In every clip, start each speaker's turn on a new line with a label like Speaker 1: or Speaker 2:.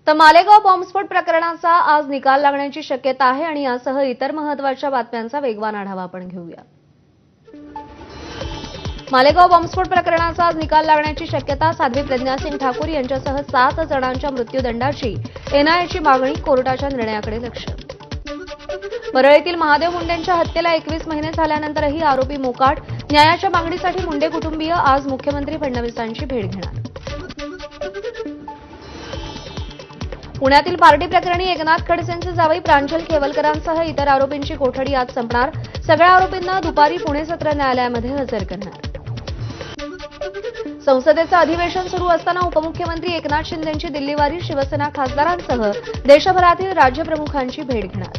Speaker 1: तर मालेगाव बॉम्बस्फोट प्रकरणाचा आज निकाल लागण्याची शक्यता आहे आणि यासह इतर महत्त्वाच्या बातम्यांचा वेगवान आढावा आपण घेऊया। मालेगाव बॉम्बस्फोट प्रकरणाचा आज निकाल लागण्याची शक्यता। साध्वी प्रज्ञा सिंग ठाकूर यांच्यासह 7 जणांच्या मृत्यूदंडाची एनआयएची मागणी, कोर्टाच्या निर्णयाकडे लक्ष। परळीतील महादेव मुंडेंच्या हत्येला 21 महिने झाल्यानंतरही आरोपी मोकाट। न्यायाच्या मागणीसाठी मुंडे कुटुंबीय आज मुख्यमंत्री फडणवीसांची भेट घेणार। पुण्यातील पार्टी प्रकरणी एकनाथ खडसेंचे जावई प्रांजल खेवलकरांसह इतर आरोपींची कोठडी आज संपणार। सगळ्या आरोपींना दुपारी पुणे सत्र न्यायालयामध्ये हजर करणार। संसदेचं अधिवेशन सुरू असताना उपमुख्यमंत्री एकनाथ शिंदेंची दिल्लीवारी, शिवसेना खासदारांसह देशभरातील राज्यप्रमुखांची भेट घेणार।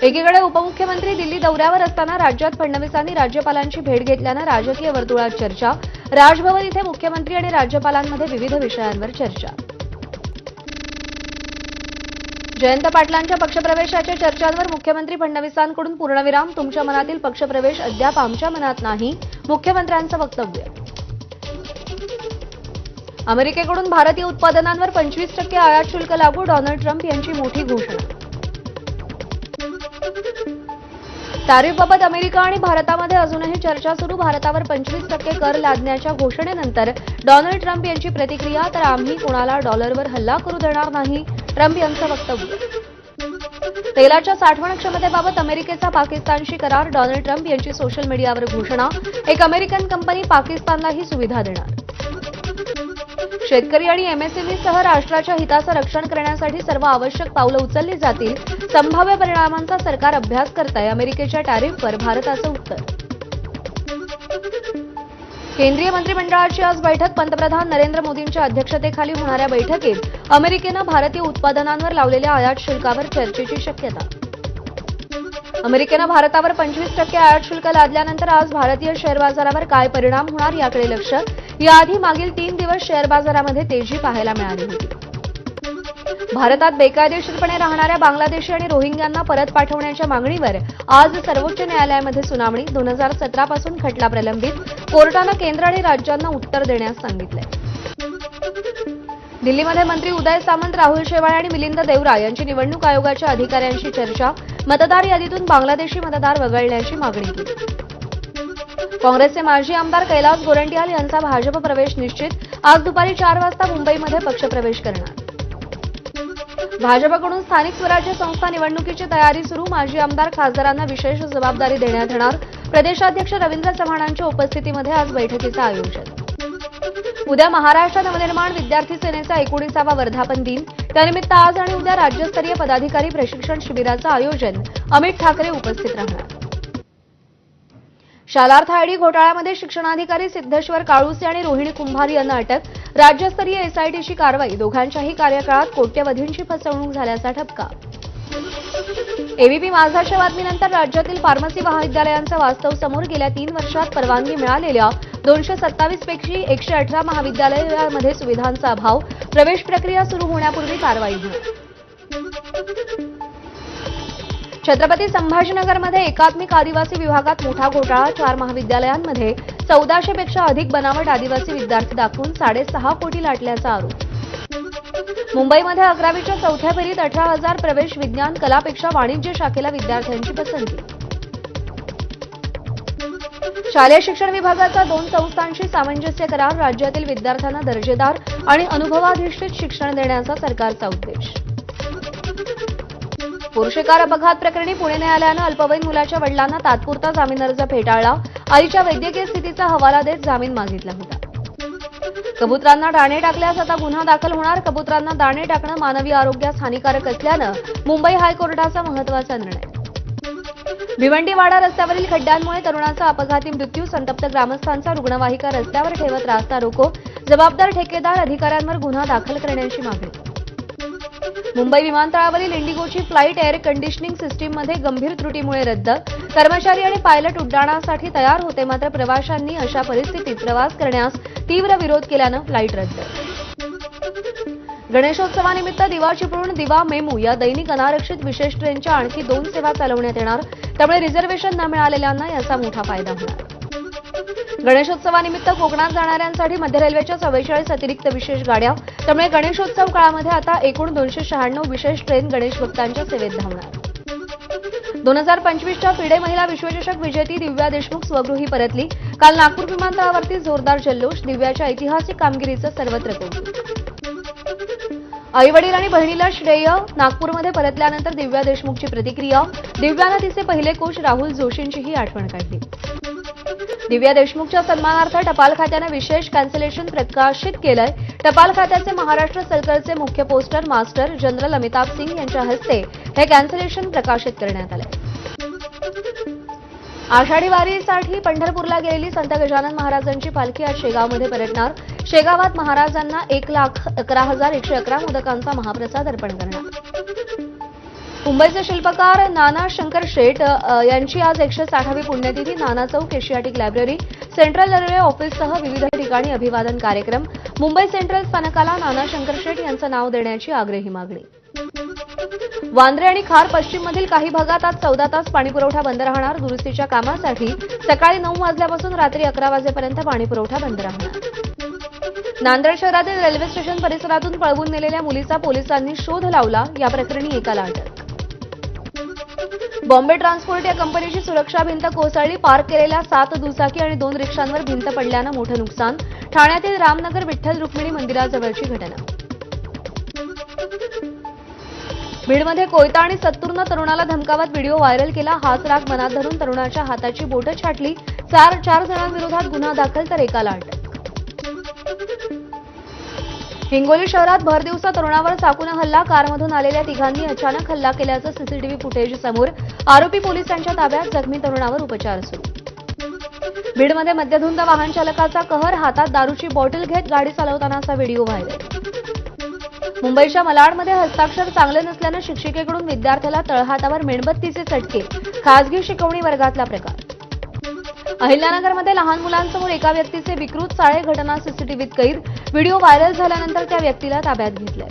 Speaker 1: एकीकडे उपमुख्यमंत्री दिल्ली दौऱ्यावर असताना राज्यात फडणवीसांनी राज्यपालांची भेट घेतल्यानं राजकीय वर्तुळात चर्चा। राजभवन इथे मुख्यमंत्री आणि राज्यपालांमध्ये विविध विषयांवर चर्चा। जयंत पाटलांच्या पक्षप्रवेशाच्या चर्चांवर मुख्यमंत्री फडणवीसांकडून पूर्णविराम। तुमच्या मनातील पक्षप्रवेश अद्याप आमच्या मनात नाही, मुख्यमंत्र्यांचं वक्तव्य। अमेरिकेकडून भारतीय उत्पादनांवर 25% आयात शुल्क लागू, डोनाल्ड ट्रम्प यांची मोठी घोषणा। टॅरिफबाबत अमेरिका आणि भारतामध्ये अजूनही चर्चा सुरू। भारतावर 25% कर लादण्याच्या घोषणेनंतर डोनाल्ड ट्रम्प यांची प्रतिक्रिया, तर आम्ही कोणाला डॉलरवर हल्ला करू देणार नाही, ट्रम्प यांचं वक्तव्य। तेलाच्या साठवण क्षमतेबाबत अमेरिकेचा पाकिस्तानशी करार, डोनाल्ड ट्रम्प यांची सोशल मीडियावर घोषणा। एक अमेरिकन कंपनी पाकिस्तानला ही सुविधा देणार। शेतकरी आणि एमएसएमईसह राष्ट्राच्या हिताचं रक्षण करण्यासाठी सर्व आवश्यक पावलं उचलली जातील। संभाव्य परिणामांचा सरकार अभ्यास करत आहे। अमेरिकेच्या टॅरिफवर भारताचं उत्तर। केंद्रीय मंत्रिमंडळाची आज बैठक। पंतप्रधान नरेंद्र मोदींच्या अध्यक्षतेखाली होणाऱ्या बैठकीत अमेरिकेनं भारतीय उत्पादनांवर लावलेल्या आयात शुल्कावर चर्चेची शक्यता। अमेरिकेनं भारतावर 25% आयात शुल्क लादल्यानंतर आज भारतीय शेअर बाजारावर काय परिणाम होणार याकडे लक्ष। याआधी मागील 3 दिवस शेअर बाजारामध्ये तेजी पाहायला मिळाली होती। भारतात बेकायदेशीरपणे राहणाऱ्या बांगलादेशी आणि रोहिंग्यांना परत पाठवण्याच्या मागणीवर आज सर्वोच्च न्यायालयामध्ये सुनावणी। 2017 पासून खटला प्रलंबित। कोर्टानं केंद्र आणि राज्यांना उत्तर देण्यास सांगितलंय। दिल्लीमध्ये मंत्री उदय सामंत, राहुल शेवाळे आणि मिलिंद देवरा यांची निवडणूक आयोगाच्या अधिकाऱ्यांशी चर्चा। मतदार यादीतून बांगलादेशी मतदार वगळण्याची मागणी केली। काँग्रेसचे माजी आमदार कैलास गोरंट्याल यांचा भाजप प्रवेश निश्चित। आज दुपारी 4 वाजता मुंबईमध्ये पक्षप्रवेश करणार। भाजपकडून स्थानिक स्वराज्य संस्था निवडणुकीची तयारी सुरू। माजी आमदार खासदारांना विशेष जबाबदारी देण्यात येणार। प्रदेशाध्यक्ष रवींद्र चव्हाणांच्या उपस्थितीमध्ये आज बैठकीचं आयोजन। उद्या महाराष्ट्र नवनिर्माण विद्यार्थी सेनेचा 19वा वर्धापन दिन। त्यानिमित्त आज आणि उद्या राज्यस्तरीय पदाधिकारी प्रशिक्षण शिबिराचं आयोजन। अमित ठाकरे उपस्थित राहणार। शालार्थ आयडी घोटाळ्यामध्ये शिक्षणाधिकारी सिद्धेश्वर काळुसे आणि रोहिणी कुंभार यांना अटक। राज्यस्तरीय एसआयटीची कारवाई। दोघांच्याही कार्यकाळात कोट्यवधींची फसवणूक झाल्याचा ठपका। एबीपी माझाच्या बातमीनंतर राज्यातील फार्मसी महाविद्यालयांचं वास्तव समोर। गेल्या 3 वर्षात परवानगी मिळालेल्या 227 पैकी 118 महाविद्यालयांमध्ये सुविधांचा अभाव। प्रवेश प्रक्रिया सुरू होण्यापूर्वी कारवाई होणार। छत्रपती संभाजीनगरमध्ये एकात्मिक आदिवासी विभागात मोठा घोटाळा। 4 महाविद्यालयांमध्ये 1400 पेक्षा अधिक बनावट आदिवासी विद्यार्थी दाखवून 6.5 कोटी लाटल्याचा आरोप। मुंबईमध्ये 11वीच्या चौथ्या फेरीत 18,000 प्रवेश। विज्ञान कलापेक्षा वाणिज्य शाखेला विद्यार्थ्यांची पसंती। शालेय शिक्षण विभागाचा 2 संस्थांशी सामंजस्य करार। राज्यातील विद्यार्थ्यांना दर्जेदार आणि अनुभवाधिष्ठित शिक्षण देण्याचा सरकारचा उद्देश। पुरुषकार अपघात प्रकरणी पुणे न्यायालयानं अल्पवयीन मुलाच्या वडिलांना तात्पुरता जामीन अर्ज फेटाळला। आईच्या वैद्यकीय स्थितीचा हवाला देत जामीन मागितला होता। कबुतरांना दाणे टाकल्यास आता गुन्हा दाखल होणार। कबुतरांना दाणे टाकणं मानवी आरोग्यास हानिकारक असल्यानं मुंबई हायकोर्टाचा महत्त्वाचा निर्णय। भिवंडीवाडा रस्त्यावरील खड्ड्यांमुळे तरुणाचा अपघाती मृत्यू। संतप्त ग्रामस्थांचा रुग्णवाहिका रस्त्यावर ठेवत रास्ता रोको। जबाबदार ठेकेदार अधिकाऱ्यांवर गुन्हा दाखल करण्याची मागणी। मुंबई विमानतळावरील इंडिगोची फ्लाईट एअर कंडिशनिंग सिस्टीममध्ये गंभीर त्रुटीमुळे रद्द। कर्मचारी आणि पायलट उड्डाणासाठी तयार होते, मात्र प्रवाशांनी अशा परिस्थितीत प्रवास करण्यास तीव्र विरोध केल्यानं फ्लाईट रद्द। गणेशोत्सवानिमित्त दिवा चिपळूण, दिवा मेमू या दैनिक अनारक्षित विशेष ट्रेनच्या आणखी 2 सेवा चालवण्यात येणार। त्यामुळे रिझर्व्हेशन न मिळालेल्यांना याचा मोठा फायदा होणार। गणेशोत्सवानिमित्त कोकणात जाणाऱ्यांसाठी मध्य रेल्वेच्या 44 अतिरिक्त विशेष गाड्या त्यामुळे गणेशोत्सव काळामध्ये आता एकूण 296 विशेष ट्रेन गणेश भक्तांच्या सेवेत धावणार. 2025च्या फिडे महिला विश्वचषक विजेती दिव्या देशमुख स्वगृही परतली. काल नागपूर विमानतळावरती जोरदार जल्लोष. दिव्याच्या ऐतिहासिक कामगिरीचं सर्वत्र कौतुक. आईवडील आणि बहिणीला श्रेय. नागपूरमध्ये परतल्यानंतर दिव्या देशमुखची प्रतिक्रिया. दिव्यानं तिचे पहिले कोच राहुल जोशींचीही आठवण काढली. दिव्या देशमुखच्या सन्मानार्थ टपाल खात्यानं विशेष कॅन्सलेशन प्रकाशित केलंय. टपाल खात्याचे महाराष्ट्र सर्कलचे मुख्य postmaster general Amitabh Singh यांच्या हस्ते हे कॅन्सलेशन प्रकाशित करण्यात आलंय. आषाढी वारीसाठी पंढरपूरला गेलेली संत गजानन महाराजांची पालखी आज शेगावमध्ये परतणार. शेगावात महाराजांना 1,11,111 मोदकांचा महाप्रसाद अर्पण करणार. मुंबईचे शिल्पकार नाना शंकर शेठ यांची आज 160वी पुण्यतिथी. नाना चौक, एशियाटिक लायब्ररी, सेंट्रल रेल्वे ऑफिससह विविध ठिकाणी अभिवादन कार्यक्रम. मुंबई सेंट्रल स्थानकाला नाना शंकर शेठ यांचं नाव देण्याची आग्रही मागणी. वांद्रे आणि खार पश्चिममधील काही भागात आज 14 तास पाणीपुरवठा बंद राहणार. दुरुस्तीच्या कामासाठी सकाळी 9 वाजल्यापासून रात्री 11 वाजेपर्यंत पाणीपुरवठा बंद राहणार. नांदेड शहरातील रेल्वे स्टेशन परिसरातून पळवून नेलेल्या मुलीचा पोलिसांनी शोध लावला. या प्रकरणी एकाला अटक. बॉम्बे ट्रान्सपोर्ट या कंपनीची सुरक्षा भिंत कोसळली. पार्क केलेल्या 7 दुचाकी आणि 2 रिक्षांवर भिंत पडल्यानं मोठं नुकसान. ठाण्यातील रामनगर विठ्ठल रुक्मिणी मंदिराजवळची घटना. बीडमध्ये कोयता आणि सत्तूरनं तरुणाला धमकावत व्हिडिओ व्हायरल केला. हाच राग मनात धरून तरुणाच्या हाताची बोटं छाटली. 4 जणांविरोधात गुन्हा दाखल तर एकाला अटक. हिंगोली शहरात भरदिवसा तरुणावर चाकूनं हल्ला. कारमधून आलेल्या तिघांनी अचानक हल्ला केल्याचं सीसीटीव्ही फुटेज समोर. आरोपी पोलिसांच्या ताब्यात. जखमी तरुणावर उपचार सुरू. बीडमध्ये मद्यधुंद वाहन चालकाचा कहर. हातात दारूची बॉटल घेत गाडी चालवतानाचा व्हिडिओ व्हायरल. मुंबईच्या मलाडमध्ये हस्ताक्षर चांगले नसल्यानं शिक्षिकेकडून विद्यार्थ्याला तळहातावर मेणबत्तीचे चटके. खासगी शिकवणी वर्गातला प्रकार. अहिल्यानगरमध्ये लहान मुलांसमोर एका व्यक्तीचे विकृत चाळे. घटना सीसीटीव्हीत कैद. व्हिडिओ व्हायरल झाल्यानंतर त्या व्यक्तीला ताब्यात घेतलंय.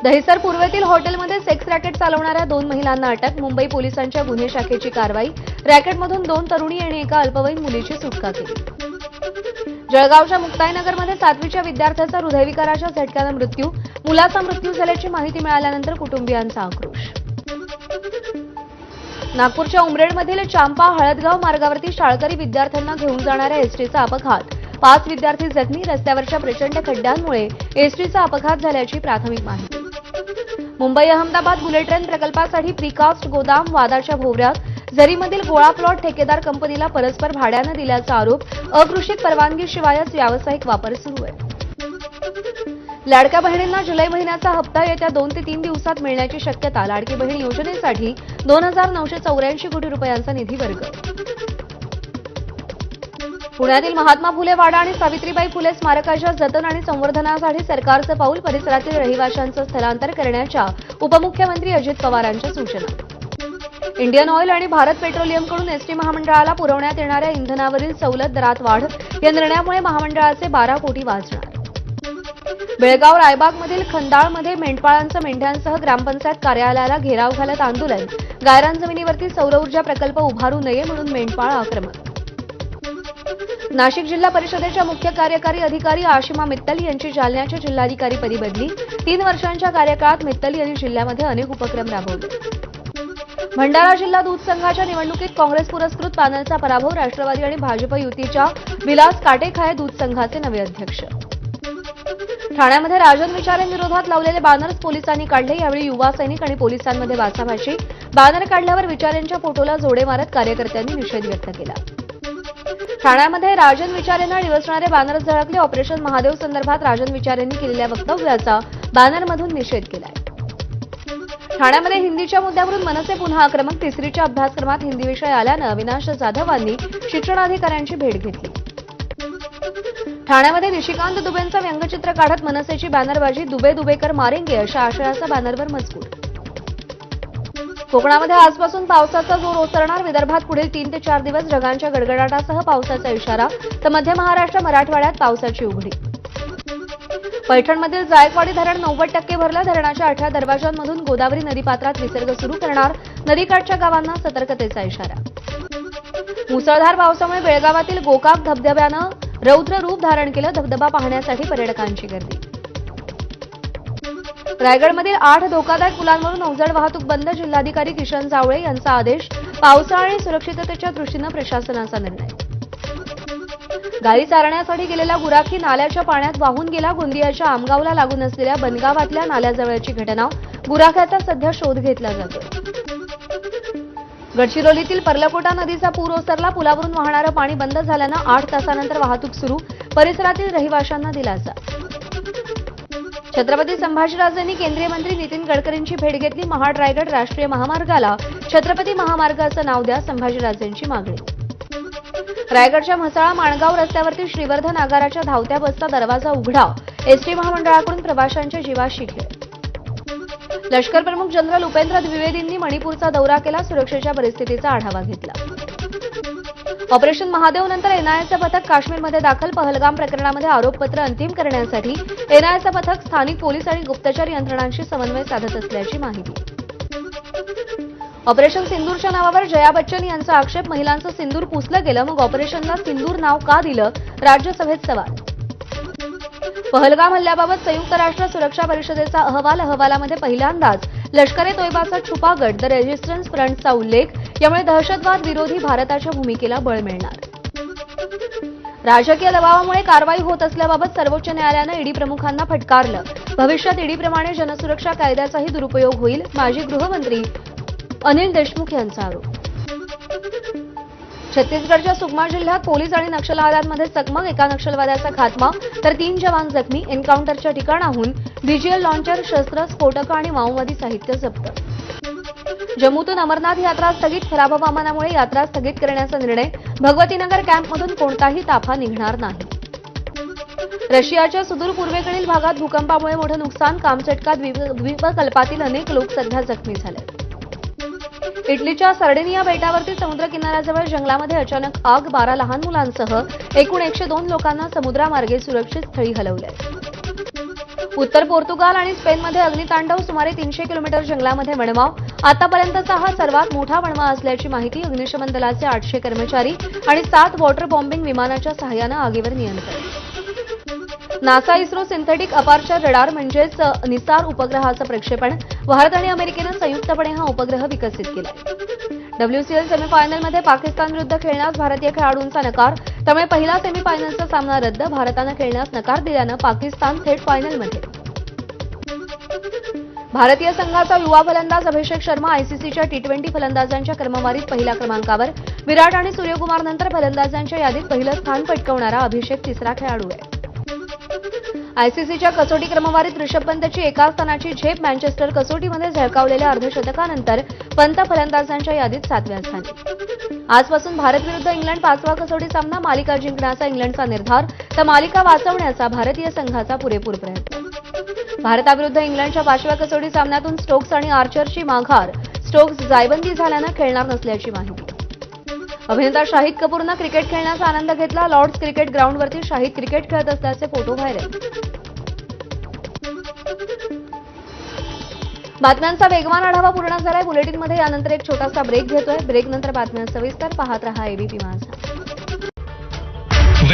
Speaker 1: दहिसर पूर्वेतील हॉटेलमध्ये सेक्स रॅकेट चालवणाऱ्या 2 महिलांना अटक. मुंबई पोलिसांच्या गुन्हे शाखेची कारवाई. रॅकेटमधून 2 तरुणी आणि एका अल्पवयीन मुलीची सुटका केली. जळगावच्या मुक्ताईनगरमध्ये 7वीच्या विद्यार्थ्याचा हृदयविकाराच्या झटक्यानं मृत्यू. मुलाचा मृत्यू झाल्याची माहिती मिळाल्यानंतर कुटुंबियांचा आक्रोश. नागपूरच्या उमरेडमधील चांपा हळदगाव मार्गावरती शाळकरी विद्यार्थ्यांना घेऊन जाणाऱ्या एसटीचा अपघात. 5 विद्यार्थी जखमी. रस्त्यावरच्या प्रचंड खड्ड्यांमुळे एसटीचा अपघात झाल्याची प्राथमिक माहिती. मुंबई अहमदाबाद बुलेट ट्रेन प्रकल्पासाठी प्रीकास्ट गोदाम वादाच्या भोवऱ्यात. झरीमधील गोळा प्लॉट ठेकेदार कंपनीला परस्पर भाड्यानं दिल्याचा आरोप. अकृषिक परवानगीशिवायच व्यावसायिक वापर सुरू आहे. लाडक्या बहिणींना जुलै महिन्याचा हप्ता येत्या 2 ते 3 दिवसात मिळण्याची शक्यता. लाडकी बहीण योजनेसाठी 2,984 कोटी रुपयांचा निधी वर्ग. पुण्यातील महात्मा फुले वाडा आणि सावित्रीबाई फुले स्मारकाच्या जतन आणि संवर्धनासाठी सरकारचं पाऊल. परिसरातील रहिवाशांचं स्थलांतर करण्याच्या उपमुख्यमंत्री अजित पवारांच्या सूचना. इंडियन ऑइल आणि भारत पेट्रोलियमकडून एसटी महामंडळाला पुरवण्यात येणाऱ्या इंधनावरील सवलत दरात वाढ. या निर्णयामुळे महामंडळाचे 12 कोटी वाचणार. बेळगाव रायबागमधील खंदाळमध्ये मेंढपाळांचं मेंढ्यांसह ग्रामपंचायत कार्यालयाला घेराव घालत आंदोलन. गायरान जमिनीवरती सौर ऊर्जा प्रकल्प उभारू नये म्हणून मेंढपाळ आक्रमक. नाशिक जिल्हा परिषदेच्या मुख्य कार्यकारी अधिकारी आशिमा मित्तल यांची जालन्याच्या जिल्हाधिकारीपदी बदली. 3 वर्षांच्या कार्यकाळात मित्तल यांनी जिल्ह्यामध्ये अनेक उपक्रम राबवले. भंडारा जिल्हा दूध संघाच्या निवडणुकीत काँग्रेस पुरस्कृत पॅनलचा पराभव. राष्ट्रवादी आणि भाजप युतीच्या विलास काटेखाय दूध संघाचे नवे अध्यक्ष. ठाण्यामध्ये राजन विचारेंविरोधात लावलेले बॅनर्स पोलिसांनी काढले. यावेळी युवा सैनिक आणि पोलिसांमध्ये वाचावाची. बॅनर काढल्यावर विचारेंच्या फोटोला जोडे मारत कार्यकर्त्यांनी निषेध व्यक्त केला. ठाण्यामध्ये राजन विचारेंना डिवचणारे बॅनर्स झळकले. ऑपरेशन महादेव संदर्भात राजन विचारेंनी केलेल्या वक्तव्याचा बॅनरमधून निषेध केलाय. ठाण्यामध्ये हिंदीच्या मुद्द्यावरून मनसे पुन्हा आक्रमक. 3रीच्या अभ्यासक्रमात हिंदी विषय आल्यानं अविनाश जाधवांनी शिक्षणाधिकाऱ्यांची भेट घेतली. ठाण्यामध्ये निशिकांत दुबेंचं व्यंगचित्र काढत मनसेची बॅनरबाजी. दुबे दुबेकर मारेंगे अशा आशयाचा बॅनरवर मजकूर. कोकणामध्ये आजपासून पावसाचा जोर ओसरणार. विदर्भात पुढील 3 ते 4 दिवस ढगांच्या गडगडाटासह पावसाचा इशारा. तर मध्य महाराष्ट्र मराठवाड्यात पावसाची उघडी. पैठणमधील जायकवाडी धरण 90% भरलं. धरणाच्या 18 दरवाजांमधून गोदावरी नदीपात्रात विसर्ग सुरू करणार. नदीकाठच्या गावांना सतर्कतेचा इशारा. मुसळधार पावसामुळे बेळगावातील गोकाक धबधब्यानं रौद्र रूप धारण केलं. धबधबा पाहण्यासाठी पर्यटकांची गर्दी. रायगडमधील 8 धोकादायक पुलांवरून अवजड वाहतूक बंद. जिल्हाधिकारी किशन जावळे यांचा आदेश. पावसाळा आणि सुरक्षिततेच्या दृष्टीनं प्रशासनाचा निर्णय. गाई चारण्यासाठी गेलेला गुराखी नाल्याच्या पाण्यात वाहून गेला. गोंदियाच्या आमगावला लागून असलेल्या बनगावातल्या नाल्याजवळची घटना. गुराख्याचा सध्या शोध घेतला जातोय. गडचिरोलीतील पर्लकोटा नदीचा पूर ओसरला. पुलावरून वाहणारं पाणी बंद झाल्यानं 8 तासानंतर वाहतूक सुरू. परिसरातील रहिवाशांना दिलासा. छत्रपती संभाजीराजेंनी केंद्रीय मंत्री नितीन गडकरींची भेट घेतली. महाड रायगड राष्ट्रीय महामार्गाला छत्रपती महामार्गाचं नाव द्या, संभाजीराजेंची मागणी. रायगडच्या म्हसळा माणगाव रस्त्यावरती श्रीवर्धन आगाराच्या धावत्या बसचा दरवाजा उघडा. एसटी महामंडळाकडून प्रवाशांच्या जीवाशी खेळ. लष्कर प्रमुख जनरल उपेंद्र द्विवेदींनी मणिपूरचा दौरा केला. सुरक्षेच्या परिस्थितीचा आढावा घेतला. ऑपरेशन महादेव नंतर एनआयएचं पथक काश्मीरमध्ये दाखल. पहलगाम प्रकरणामध्ये आरोपपत्र अंतिम करण्यासाठी एनआयएचं पथक स्थानिक पोलीस आणि गुप्तचर यंत्रणांशी समन्वय साधत असल्याची माहिती. ऑपरेशन सिंदूरच्या नावावर जया बच्चन यांचा आक्षेप. महिलांचं सिंदूर पुसलं गेलं, मग ऑपरेशनला सिंदूर नाव का दिलं? राज्यसभेत सवाल. पहलगाम हल्ल्याबाबत संयुक्त राष्ट्र सुरक्षा परिषदेचा अहवाल. अहवालामध्ये पहिल्यांदाच लष्कर ए तोयबाचा छुपा गट द रेजिस्टन्स फ्रंटचा उल्लेख. यामुळे दहशतवाद विरोधी भारताच्या भूमिकेला बळ मिळणार. राजकीय दबावामुळे कारवाई होत असल्याबाबत सर्वोच्च न्यायालयानं ईडी प्रमुखांना फटकारलं. भविष्यात ईडीप्रमाणे जनसुरक्षा कायद्याचाही दुरुपयोग होईल. माजी गृहमंत्री अनिल देशमुख यांचा आरोप. छत्तीसगडच्या सुकमा जिल्ह्यात पोलीस आणि नक्षलवाद्यांमध्ये चकमक. एका नक्षलवाद्याचा खात्मा तर 3 जवान जखमी. एन्काउंटरच्या ठिकाणाहून बीजीएल लॉन्चर, शस्त्र, स्फोटकं आणि माओवादी साहित्य जप्त. जम्मूतून अमरनाथ यात्रा स्थगित. खराब हवामानामुळे यात्रा स्थगित करण्याचा निर्णय. भगवतीनगर कॅम्पमधून कोणताही ताफा निघणार नाही. रशियाच्या सुदूर पूर्वेकडील भागात भूकंपामुळे मोठं नुकसान. कामचटका द्वीपकल्पातील अनेक लोक सध्या जखमी झाले. इटलीच्या सर्डिनिया बेटावरती समुद्र किनाऱ्याजवळ जंगलामध्ये अचानक आग. 12 लहान मुलांसह एकूण 102 लोकांना समुद्रामार्गे सुरक्षित स्थळी हलवलंय. उत्तर पोर्तुगाल आणि स्पेनमध्ये अग्नितांडव. सुमारे 300 किलोमीटर जंगलामध्ये वणवा. आतापर्यंतचा हा सर्वात मोठा वणवा असल्याची माहिती. अग्निशमन दलाचे 800 कर्मचारी आणि 7 वॉटर बॉम्बिंग विमानाच्या सहाय्यानं आगीवर नियंत्रण. NASA ISRO synthetic aperture radar म्हणजेच निसार उपग्रहाचं प्रक्षेपण. भारत आणि अमेरिकेनं संयुक्तपणे हा उपग्रह विकसित केलाय. WCL सेमीफायनलमध्ये पाकिस्तान विरुद्ध खेळण्यास भारतीय खेळाडूंचा नकार. त्यामुळे पहिला सेमीफायनलचा सामना रद्द. भारतानं खेळण्यास नकार दिल्यानं पाकिस्तान थेट फायनलमध्ये. भारतीय संघाचा युवा फलंदाज अभिषेक शर्मा आयसीसीच्या T20 फलंदाजांच्या क्रमवारीत पहिल्या क्रमांकावर. विराट आणि सूर्यकुमारनंतर फलंदाजांच्या यादीत पहिलं स्थान पटकावणारा अभिषेक तिसरा खेळाडू आहे. आयसीसीच्या कसोटी क्रमवारीत ऋषभ पंतची एका स्थानाची झेप. मँचेस्टर कसोटीमध्ये झळकावलेल्या अर्धशतकानंतर पंत फलंदाजांच्या यादीत 7व्या स्थानी. आजपासून भारत विरुद्ध इंग्लंड 5वा कसोटी सामना. मालिका जिंकण्याचा इंग्लंडचा निर्धार तर मालिका वाचवण्याचा भारतीय संघाचा पुरेपूर प्रयत्न. भारताविरुद्ध इंग्लंडच्या 5व्या कसोटी सामन्यातून स्टोक्स आणि आर्चरची माघार. स्टोक्स जायबंदी झाल्यानं खेळणार नसल्याची माहिती. अभिनेता शाहिद कपूरनं क्रिकेट खेळण्याचा आनंद घेतला. लॉर्ड्स क्रिकेट ग्राउंडवरती शाहिद क्रिकेट खेळत असल्याचे फोटो व्हायरल. बातम्यांचा वेगवान आढावा पूर्ण झालाय. बुलेटिनमध्ये यानंतर एक छोटासा ब्रेक घेतोय. ब्रेकनंतर बातम्या सविस्तर पाहत रहा एबीपी माझा.